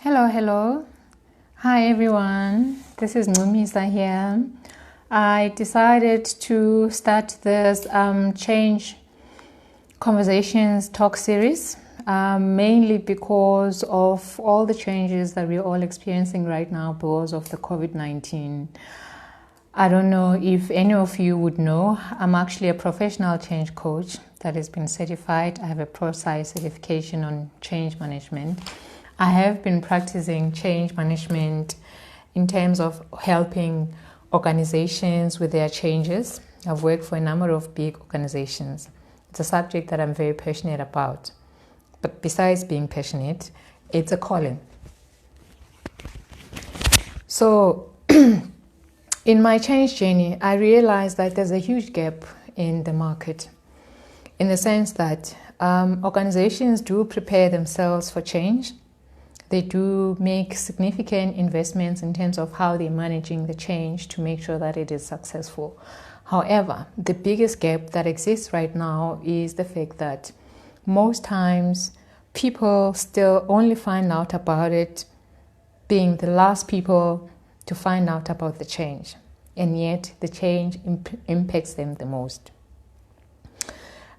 Hello, hello. Hi, everyone. This is Numisa here. I decided to start this change conversations talk series mainly because of all the changes that we're all experiencing right now because of the COVID-19. I don't know if any of you would know, I'm actually a professional change coach that has been certified. I have a ProSci certification on change management. I have been practicing change management in terms of helping organizations with their changes. I've worked for a number of big organizations. It's a subject that I'm very passionate about. But besides being passionate, it's a calling. So in my change journey, I realized that there's a huge gap in the market, in the sense that organizations do prepare themselves for change. They do make significant investments in terms of how they're managing the change to make sure that it is successful. However, the biggest gap that exists right now is the fact that most times people still only find out about it being the last people to find out about the change, and yet the change impacts them the most.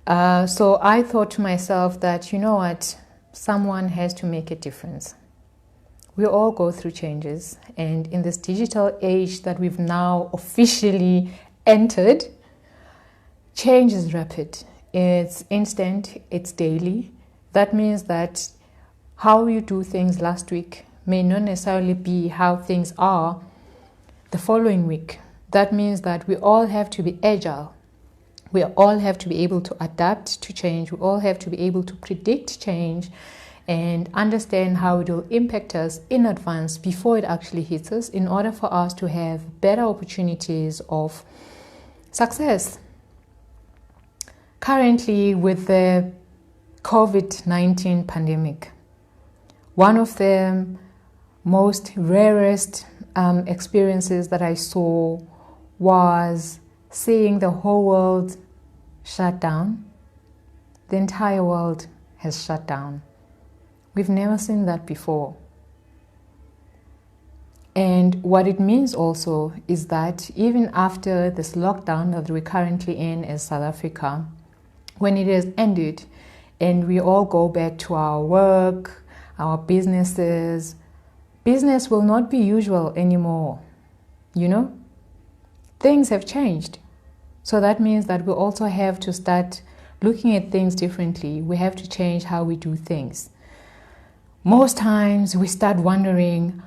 So I thought to myself that, you know what, someone has to make a difference. We all go through changes, and in this digital age that we've now officially entered, change is rapid. It's instant, it's daily. That means that how you do things last week may not necessarily be how things are the following week. That means that we all have to be agile. We all have to be able to adapt to change. We all have to be able to predict change and understand how it will impact us in advance before it actually hits us, in order for us to have better opportunities of success. Currently, with the COVID-19 pandemic, one of the most rarest experiences that I saw was seeing the whole world shut down. The entire world has shut down. We've never seen that before. And what it means also is that even after this lockdown that we're currently in as South Africa, when it has ended and we all go back to our work, our businesses, business will not be usual anymore. You know, things have changed. So that means that we also have to start looking at things differently. We have to change how we do things. Most times we start wondering,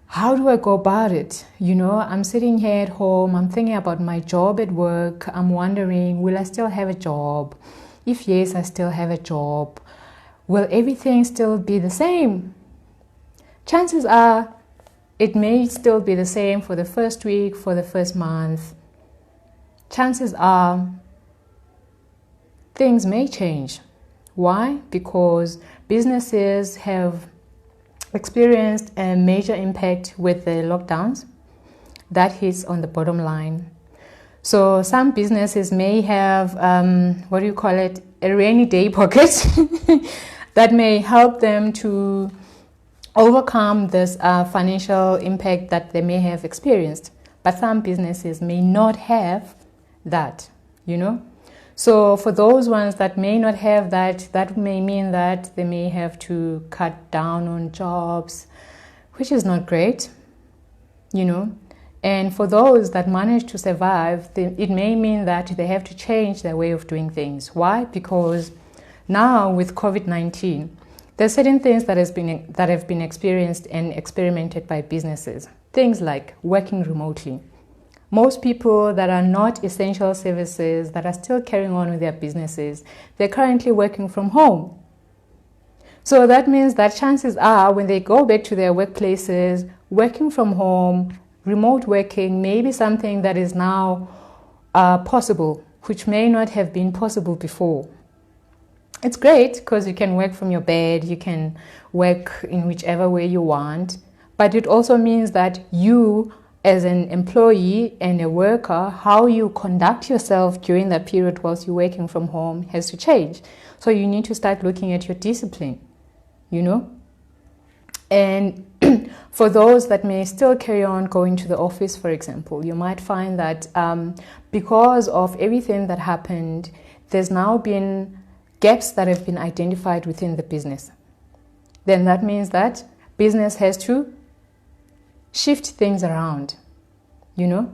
how do I go about it? You know, I'm sitting here at home, I'm thinking about my job at work. I'm wondering, will I still have a job? If yes, I still have a job. Will everything still be the same? Chances are it may still be the same for the first week, for the first month. Chances are things may change. Why? Because businesses have experienced a major impact with the lockdowns. That hits on the bottom line. So some businesses may have, a rainy day pocket that may help them to overcome this financial impact that they may have experienced. But some businesses may not have that, you know. So for those ones that may not have that, that may mean that they may have to cut down on jobs, which is not great, you know. And for those that manage to survive, it may mean that they have to change their way of doing things. Why? Because now with COVID-19, there are certain things that have been experienced and experimented by businesses. Things like working remotely. Most people that are not essential services, that are still carrying on with their businesses, they're currently working from home. So that means that chances are when they go back to their workplaces, working from home, remote working may be something that is now possible, which may not have been possible before. It's great because you can work from your bed, you can work in whichever way you want, but it also means that you, as an employee and a worker, how you conduct yourself during that period whilst you're working from home has to change. So you need to start looking at your discipline, you know. And for those that may still carry on going to the office, for example, you might find that because of everything that happened, there's now been gaps that have been identified within the business. Then that means that business has to shift things around, you know.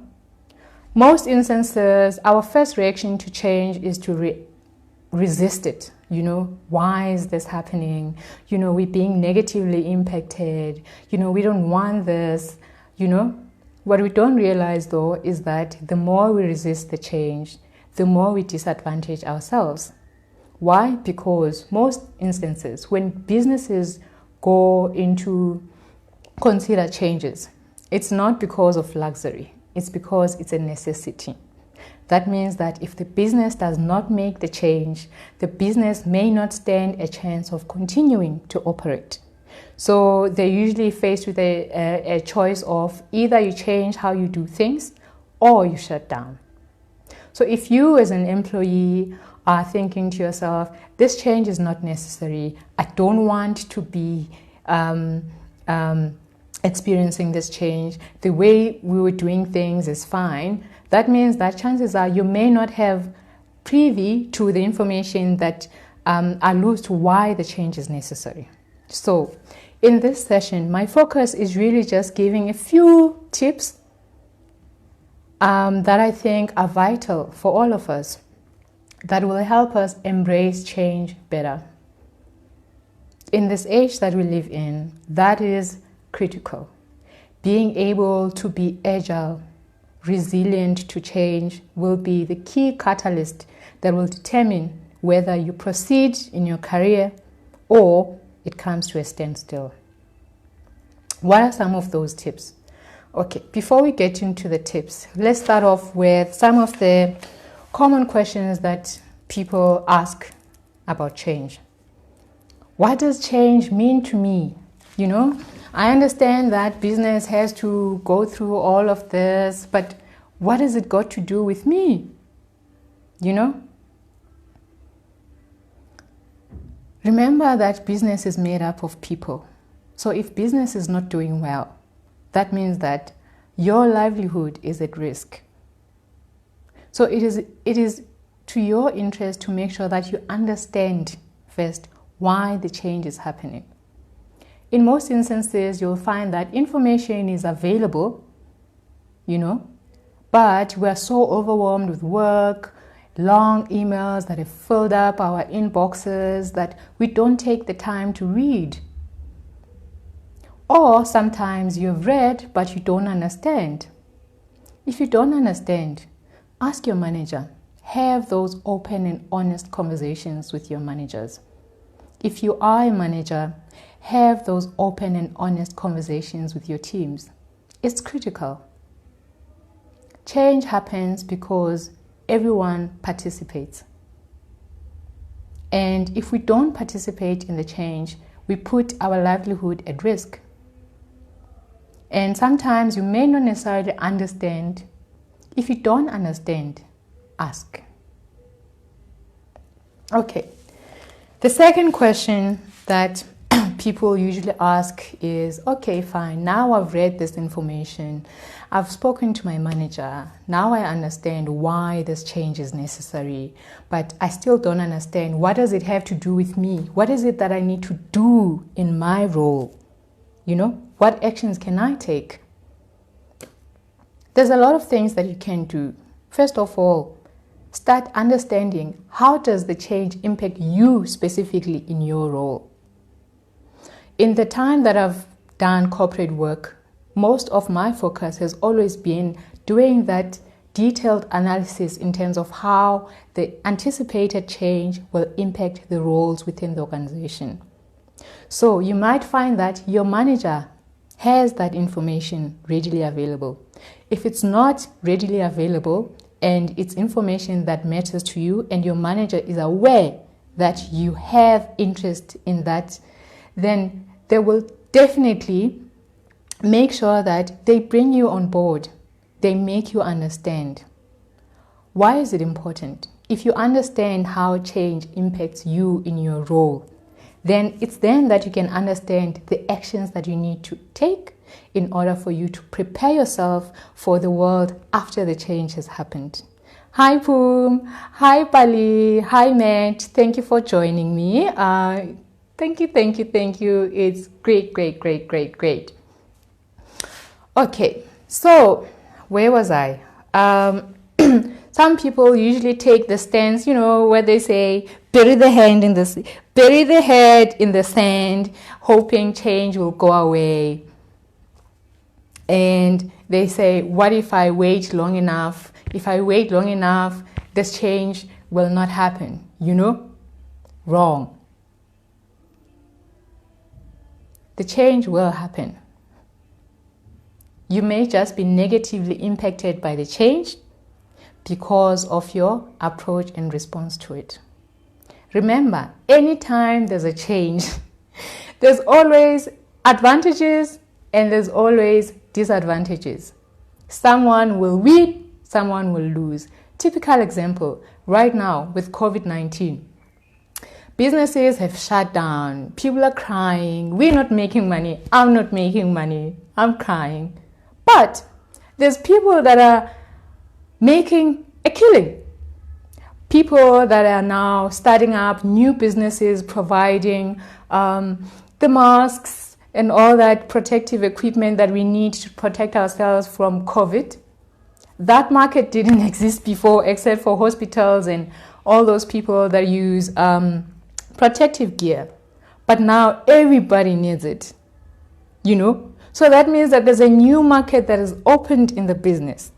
Most instances, our first reaction to change is to resist it. You know, why is this happening? You know, we're being negatively impacted. You know, we don't want this. You know, what we don't realize though is that the more we resist the change, the more we disadvantage ourselves. Why? Because most instances, when businesses go into consider changes, it's not because of luxury. It's because it's a necessity. That means that if the business does not make the change, the business may not stand a chance of continuing to operate. So they're usually faced with a choice of either you change how you do things or you shut down. So if you as an employee are thinking to yourself, this change is not necessary, I don't want to be experiencing this change, the way we were doing things is fine, that means that chances are you may not have privy to the information that alludes to why the change is necessary. So in this session, my focus is really just giving a few tips that I think are vital for all of us, that will help us embrace change better. In this age that we live in, that is critical. Being able to be agile, resilient to change will be the key catalyst that will determine whether you proceed in your career or it comes to a standstill. What are some of those tips? Okay, before we get into the tips, let's start off with some of the common questions that people ask about change. What does change mean to me? You know, I understand that business has to go through all of this, but what has it got to do with me? You know? Remember that business is made up of people. So if business is not doing well, that means that your livelihood is at risk. So it is to your interest to make sure that you understand first why the change is happening. In most instances, you'll find that information is available, you know, but we're so overwhelmed with work, long emails that have filled up our inboxes that we don't take the time to read. Or sometimes you've read, but you don't understand. If you don't understand, ask your manager. Have those open and honest conversations with your managers. If you are a manager, have those open and honest conversations with your teams. It's critical. Change happens because everyone participates. And if we don't participate in the change, we put our livelihood at risk. And sometimes you may not necessarily understand. If you don't understand, ask. Okay. The second question that people usually ask is, okay, fine, now I've read this information, I've spoken to my manager, now I understand why this change is necessary, but I still don't understand, what does it have to do with me? What is it that I need to do in my role? You know, what actions can I take? There's a lot of things that you can do. First of all, start understanding, how does the change impact you specifically in your role? In the time that I've done corporate work, most of my focus has always been doing that detailed analysis in terms of how the anticipated change will impact the roles within the organization. So you might find that your manager has that information readily available. If it's not readily available and it's information that matters to you and your manager is aware that you have interest in that, then they will definitely make sure that they bring you on board. They make you understand. Why is it important? If you understand how change impacts you in your role, then it's then that you can understand the actions that you need to take in order for you to prepare yourself for the world after the change has happened. Hi Poom, hi Pali, hi Matt, thank you for joining me. Thank you. It's great. Okay, so where was I? Some people usually take the stance, where they say, bury the head in the sand, hoping change will go away. And they say, what if I wait long enough? If I wait long enough, this change will not happen. Wrong. The change will happen. You may just be negatively impacted by the change because of your approach and response to it. Remember, anytime there's a change, there's always advantages and there's always disadvantages. Someone will win, someone will lose. Typical example, right now with COVID-19. Businesses have shut down. People are crying. We're not making money. I'm not making money. I'm crying. But there's people that are making a killing. People that are now starting up new businesses, providing the masks and all that protective equipment that we need to protect ourselves from COVID. That market didn't exist before except for hospitals and all those people that use protective gear. But now everybody needs it, So that means that there's a new market that is opened in the business.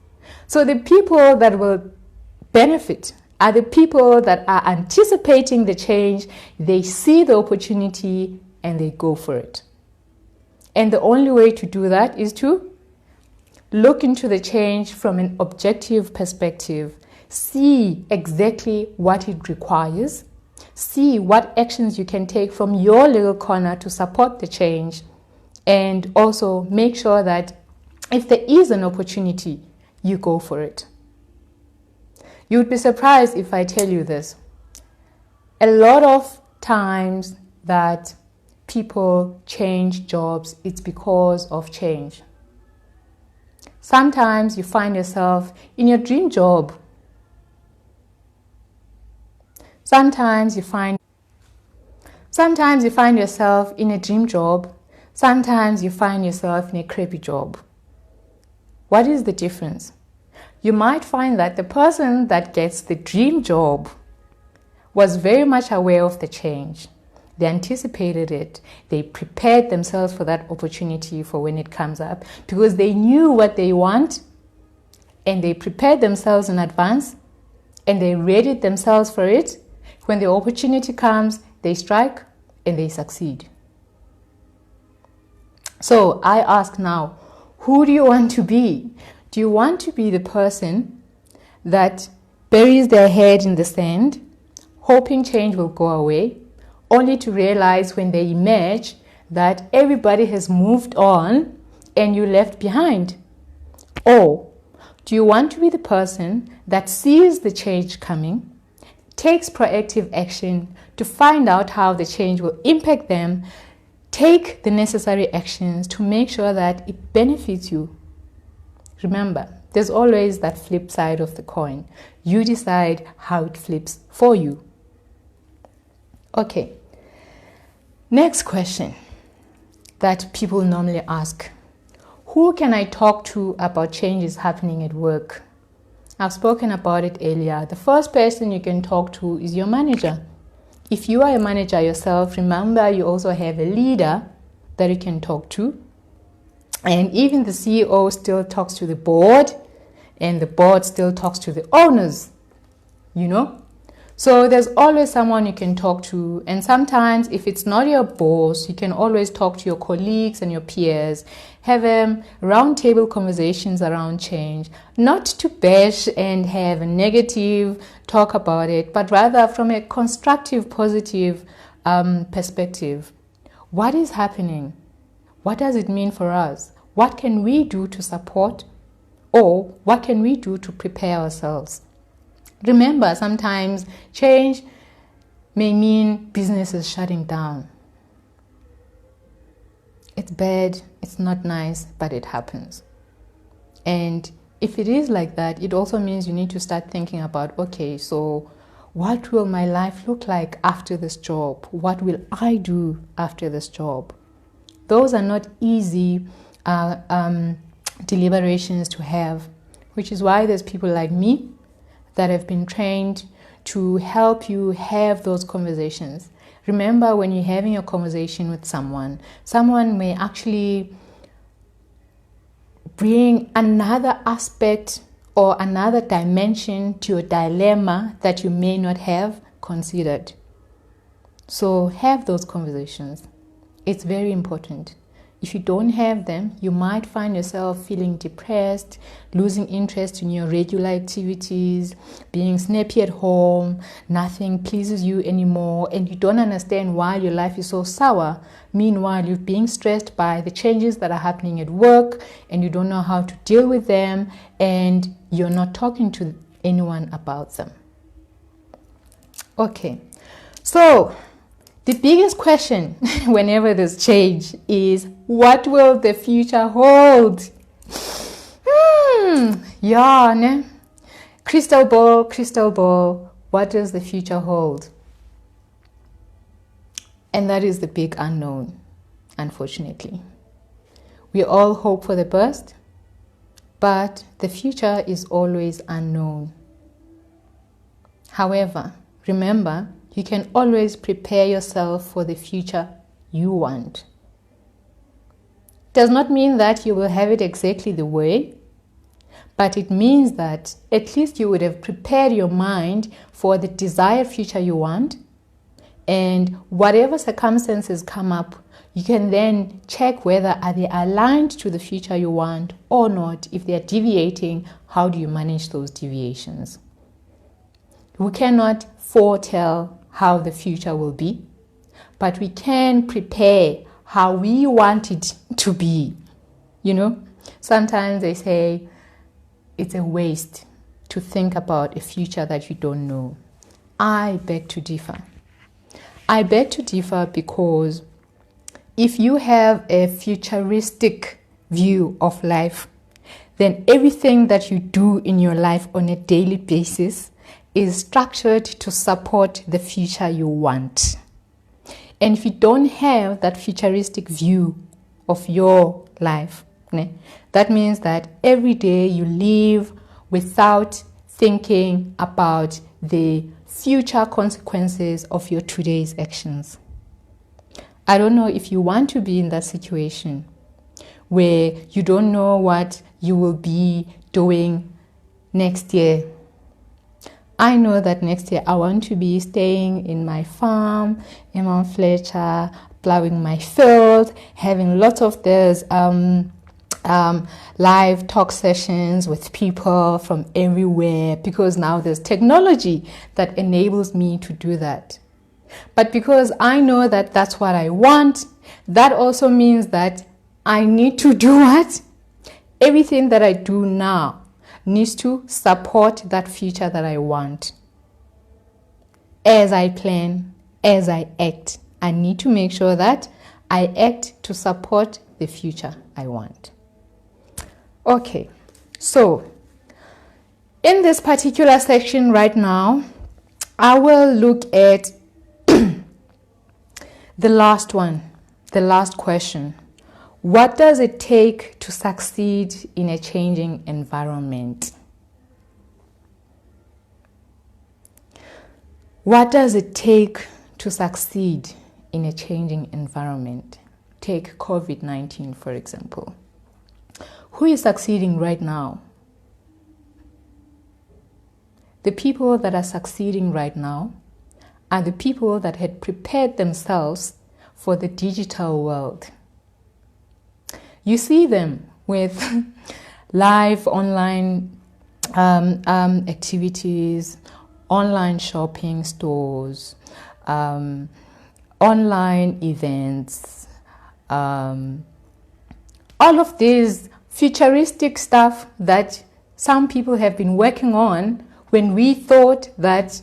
So the people that will benefit are the people that are anticipating the change. They see the opportunity and they go for it. And the only way to do that is to look into the change from an objective perspective. See exactly what it requires. See what actions you can take from your little corner to support the change. And also make sure that if there is an opportunity, you go for it. You would be surprised if I tell you this. A lot of times that people change jobs, it's because of change. Sometimes you find yourself in your dream job. Sometimes you find yourself in a dream job. Sometimes you find yourself in a crappy job. What is the difference? You might find that the person that gets the dream job was very much aware of the change. They anticipated it. They prepared themselves for that opportunity for when it comes up because they knew what they want and they prepared themselves in advance and they readied themselves for it. When the opportunity comes, they strike and they succeed. So I ask now, who do you want to be? Do you want to be the person that buries their head in the sand, hoping change will go away, only to realize when they emerge that everybody has moved on and you left behind? Or do you want to be the person that sees the change coming, takes proactive action to find out how the change will impact them, take the necessary actions to make sure that it benefits you? Remember, there's always that flip side of the coin. You decide how it flips for you. Okay. Next question that people normally ask. Who can I talk to about changes happening at work? I've spoken about it earlier. The first person you can talk to is your manager. If you are a manager yourself, remember you also have a leader that you can talk to. And even the CEO still talks to the board, and the board still talks to the owners, So there's always someone you can talk to. And sometimes if it's not your boss, you can always talk to your colleagues and your peers. Have round table conversations around change, not to bash and have a negative talk about it, but rather from a constructive, positive perspective. What is happening? What does it mean for us? What can we do to support, or what can we do to prepare ourselves? Remember, sometimes change may mean businesses shutting down. It's bad, it's not nice, but it happens. And if it is like that, it also means you need to start thinking about, okay, so what will my life look like after this job? What will I do after this job? Those are not easy deliberations to have, which is why there's people like me that have been trained to help you have those conversations. Remember, when you're having a conversation with someone may actually bring another aspect or another dimension to your dilemma that you may not have considered. So have those conversations. It's very important. If you don't have them, you might find yourself feeling depressed, losing interest in your regular activities, being snappy at home, nothing pleases you anymore, and you don't understand why your life is so sour. Meanwhile, you're being stressed by the changes that are happening at work, and you don't know how to deal with them, and you're not talking to anyone about them. Okay, so the biggest question whenever there's change is, what will the future hold? Yeah, ne? Crystal ball, what does the future hold? And that is the big unknown, unfortunately. We all hope for the best, but the future is always unknown. However, remember, you can always prepare yourself for the future you want. Does not mean that you will have it exactly the way, but it means that at least you would have prepared your mind for the desired future you want, and whatever circumstances come up, you can then check whether are they aligned to the future you want or not. If they are deviating, how do you manage those deviations? We cannot foretell how the future will be, but we can prepare how we want it to be. You know, sometimes they say it's a waste to think about a future that you don't know. I beg to differ. I beg to differ because if you have a futuristic view of life, then everything that you do in your life on a daily basis is structured to support the future you want. And if you don't have that futuristic view of your life, that means that every day you live without thinking about the future consequences of your today's actions. I don't know if you want to be in that situation where you don't know what you will be doing next year. I know that next year I want to be staying in my farm, in Mount Fletcher, plowing my field, having lots of those live talk sessions with people from everywhere, because now there's technology that enables me to do that. But because I know that that's what I want, that also means that I need to do what? Everything that I do now needs to support that future that I want. As I plan, as I act, I need to make sure that I act to support the future I want. Okay, so in this particular section right now, I will look at the last one, the last question. What does it take to succeed in a changing environment? What does it take to succeed in a changing environment? Take COVID-19, for example. Who is succeeding right now? The people that are succeeding right now are the people that had prepared themselves for the digital world. You see them with live online activities, online shopping stores, online events, all of these futuristic stuff that some people have been working on when we thought that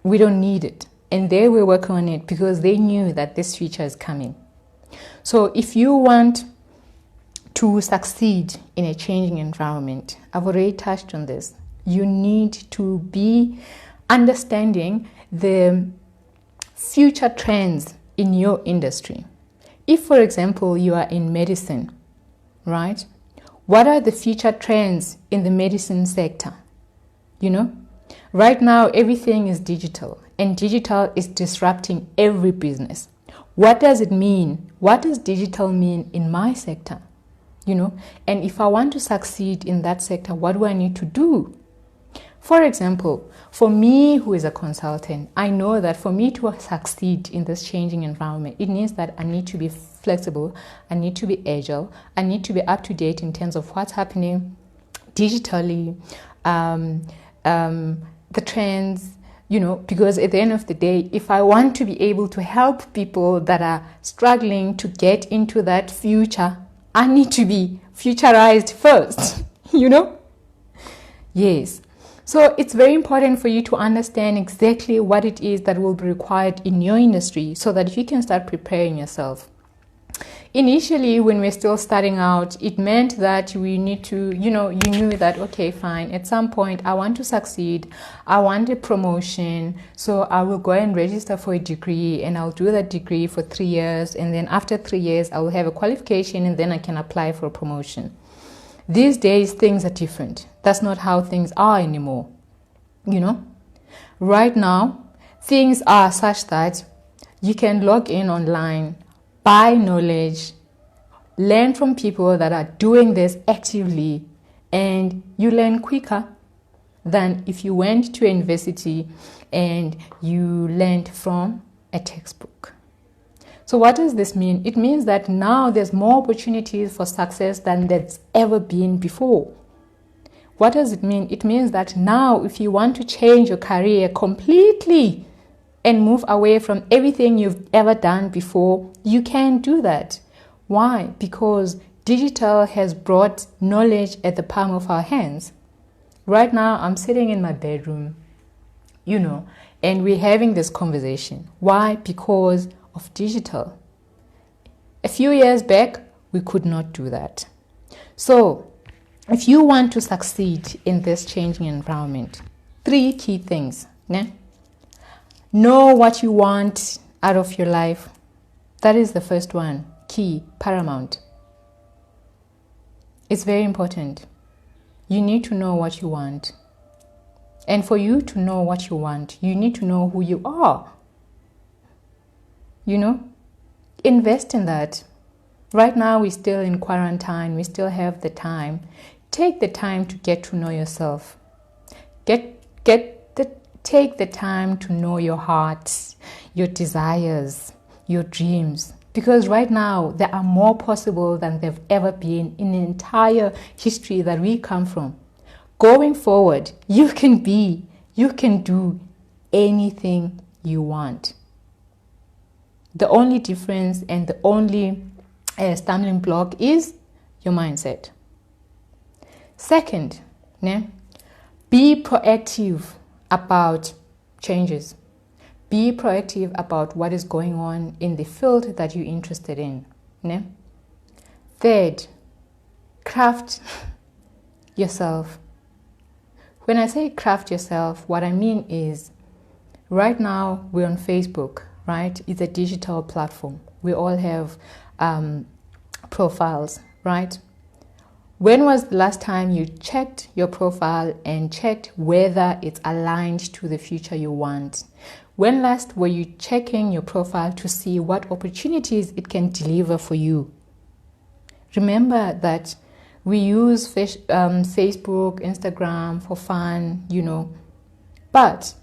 we don't need it and they were working on it because they knew that this future is coming. So if you want to succeed in a changing environment, I've already touched on this. You need to be understanding the future trends in your industry. If, for example, you are in medicine, right? What are the future trends in the medicine sector? Right now, everything is digital, and digital is disrupting every business. What does it mean? What does digital mean in my sector? And if I want to succeed in that sector, what do I need to do? For example, for me who is a consultant, I know that for me to succeed in this changing environment, it means that I need to be flexible, I need to be agile, I need to be up to date in terms of what's happening digitally, the trends, because at the end of the day, if I want to be able to help people that are struggling to get into that future, I need to be futurized first, Yes. So it's very important for you to understand exactly what it is that will be required in your industry so that you can start preparing yourself. Initially, when we're still starting out, it meant that we need to, you knew that, okay, fine, at some point I want to succeed, I want a promotion, so I will go and register for a degree and I'll do that degree for 3 years, and then after 3 years I will have a qualification and then I can apply for a promotion. These days, things are different. That's not how things are anymore. Right now, things are such that you can log in online, buy knowledge, learn from people that are doing this actively, and you learn quicker than if you went to a university and you learned from a textbook. So what does this mean? It means that now there's more opportunities for success than there's ever been before. What does it mean? It means that now if you want to change your career completely and move away from everything you've ever done before, you can do that. Why? Because digital has brought knowledge at the palm of our hands. Right now, I'm sitting in my bedroom, and we're having this conversation. Why? Because of digital. A few years back, we could not do that. So, if you want to succeed in this changing environment, 3 key things. Know what you want out of your life. That is the first one. Key, paramount. It's very important. You need to know what you want. And for you to know what you want, you need to know who you are. Invest in that. Right now, we're still in quarantine. We still have the time. Take the time to get to know yourself. Take the time to know your heart, your desires, your dreams. Because right now, there are more possible than there've ever been in the entire history that we come from. Going forward, you can do anything you want. The only difference and the only stumbling block is your mindset. Second, be proactive about changes. Be proactive about what is going on in the field that you're interested in. Third, craft yourself. When I say craft yourself, what I mean is right now we're on Facebook, right? It's a digital platform. We all have profiles, right? When was the last time you checked your profile and checked whether it's aligned to the future you want? When last were you checking your profile to see what opportunities it can deliver for you? Remember that we use Facebook, Instagram for fun, but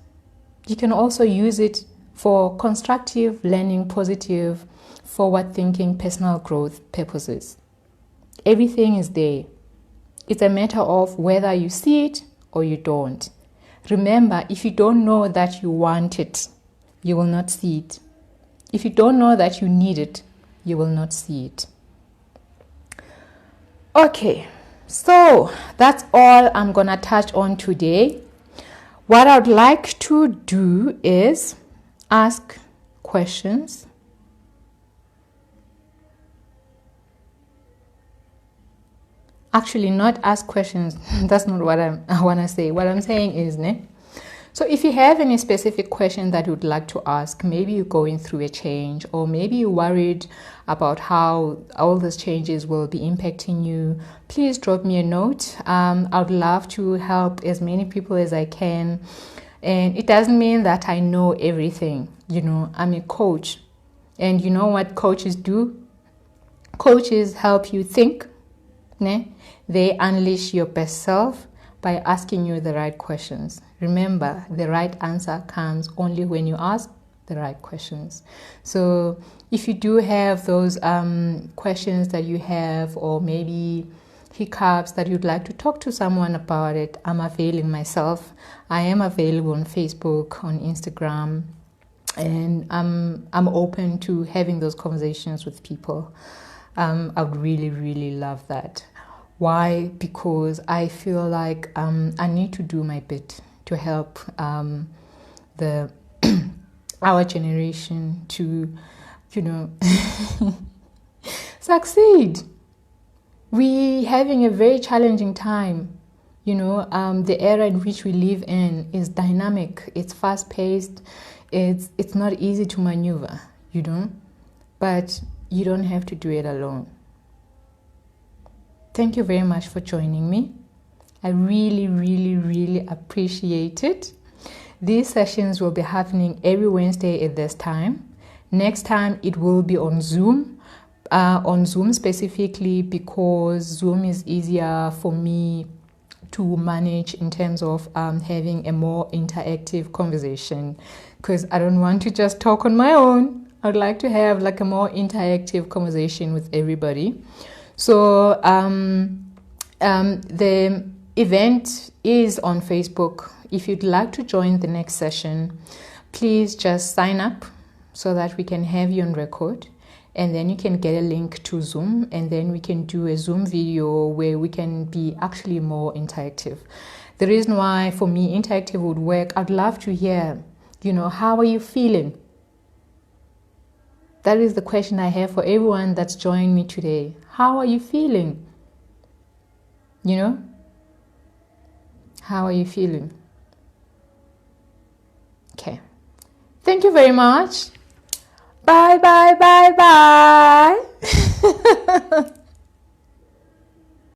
you can also use it for constructive learning, positive, forward thinking, personal growth purposes. Everything is there. It's a matter of whether you see it or you don't. Remember, if you don't know that you want it, you will not see it. If you don't know that you need it, you will not see it. Okay, so that's all I'm gonna touch on today. What I'd like to do is ask questions. Actually, not ask questions. That's not what I want to say. What I'm saying is, so if you have any specific question that you'd like to ask, maybe you're going through a change, or maybe you're worried about how all these changes will be impacting you, please drop me a note. I'd love to help as many people as I can. And it doesn't mean that I know everything. I'm a coach. And you know what coaches do? Coaches help you think. They unleash your best self by asking you the right questions. Remember, the right answer comes only when you ask the right questions. So if you do have those questions that you have, or maybe hiccups that you'd like to talk to someone about it, I'm availing myself. I am available on Facebook, on Instagram, and I'm open to having those conversations with people. I would really, really love that. Why? Because I feel like I need to do my bit to help our generation to, succeed. We having a very challenging time. The era in which we live in is dynamic. It's fast-paced. It's not easy to maneuver. But you don't have to do it alone. Thank you very much for joining me. I really, really, really appreciate it. These sessions will be happening every Wednesday at this time. Next time it will be on Zoom. On Zoom specifically because Zoom is easier for me to manage in terms of having a more interactive conversation, because I don't want to just talk on my own. I'd like to have like a more interactive conversation with everybody. So the event is on Facebook. If you'd like to join the next session, please just sign up so that we can have you on record. And then you can get a link to Zoom, and then we can do a Zoom video where we can be actually more interactive. The reason why for me interactive would work, I'd love to hear, how are you feeling? That is the question I have for everyone that's joined me today. How are you feeling? How are you feeling? Okay. Thank you very much. Bye, bye, bye, bye.